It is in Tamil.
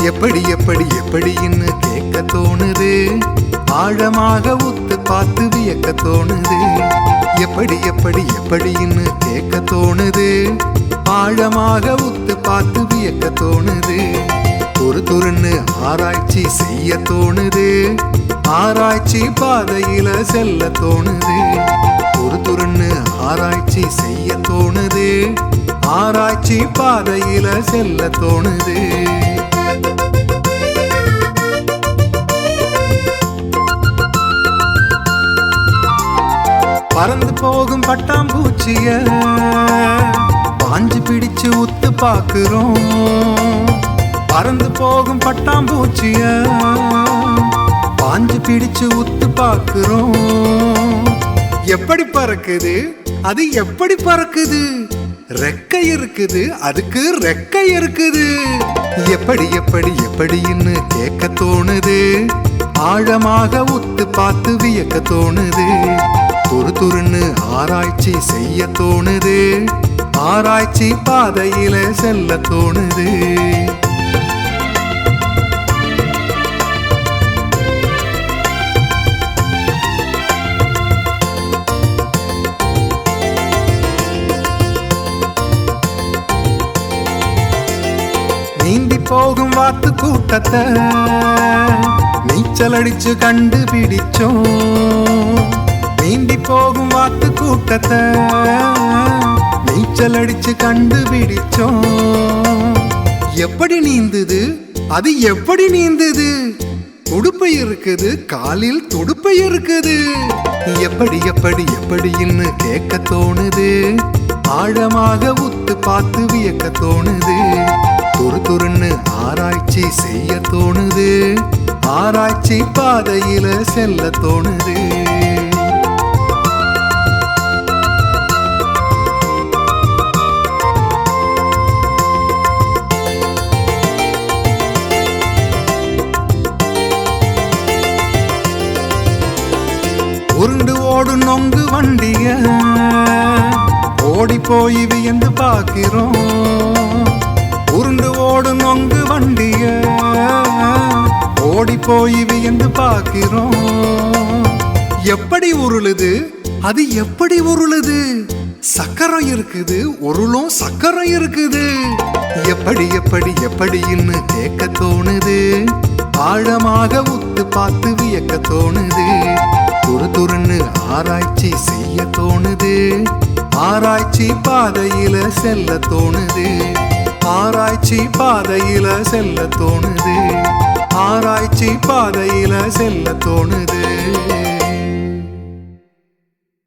எப்படி எப்படி எப்படின்னு கேட்க தோணுது, ஆழமாக உத்து பார்த்து வியக்க தோணுது. எப்படி எப்படி எப்படின்னு கேட்க தோணுது, ஆழமாக உத்து பார்த்து வியக்க தோணுது. துருன்னு ஆராய்ச்சி செய்ய தோணுது, ஆராய்ச்சி பாதையில செல்ல தோணுது. துருன்னு ஆராய்ச்சி செய்ய தோணுது, ஆராய்ச்சி பாதையில செல்ல தோணுது. பறந்து போகும் பட்டாம்பூச்சிய பாஞ்சு பிடிச்சு உத்து பாக்குறோம். பறந்து போகும் பட்டாம்பூச்சிய பாஞ்சு பிடிச்சு உத்து பாக்குறோம். எப்படி பறக்குது அது, எப்படி பறக்குது? ரெக்கை இருக்குது, அதுக்கு ரெக்கை இருக்குது. எப்படி எப்படி எப்படின்னு கேட்க தோணுது, ஆழமாக உத்து பார்த்து வியக்க தோணுது. துருன்னு ஆராய்ச்சி செய்ய தோணுது, ஆராய்ச்சி பாதையில செல்ல தோணுது. நீந்தி போகும் வாத்து கூட்டத்தை நீச்சல் அடிச்சு கண்டுபிடிச்சோம். நீந்தி போகும் வாத்து கூட்டத்தை நீச்சல் அடிச்சு கண்டுபிடிச்சோம். எப்படி நீந்துது அது, எப்படி நீந்துது? துடுப்பை இருக்குது, காலில் துடுப்பை இருக்குது. எப்படி எப்படி எப்படின்னு கேட்க தோணுது, ஆழமாக உத்து பார்த்து வியக்க தோணுது. துருன்னு ஆராய்ச்சி செய்ய தோணுது, ஆராய்ச்சி பாதையில செல்ல தோணுது. உருண்டு ஓடு நொங்கு வண்டிய ஓடி போய் வியந்து பார்க்கிறோம். உருண்டு ஓடு நொங்கு வண்டிய ஓடி போய் வியந்து பார்க்கிறோம். எப்படி உருளுது அது, எப்படி உருளுது? சக்கரம் இருக்குது, உருளும் சக்கரம் இருக்குது. எப்படி எப்படி எப்படின்னு கேட்க தோணுது, ஆழமாக உத்து பார்த்து வியக்க தோணுது. துருன்னு ஆராய்ச்சி செய்ய தோணுது, ஆராய்ச்சி பாதையில செல்ல தோணுது. ஆராய்ச்சி பாதையில செல்ல தோணுது, ஆராய்ச்சி பாதையில செல்ல தோணுது.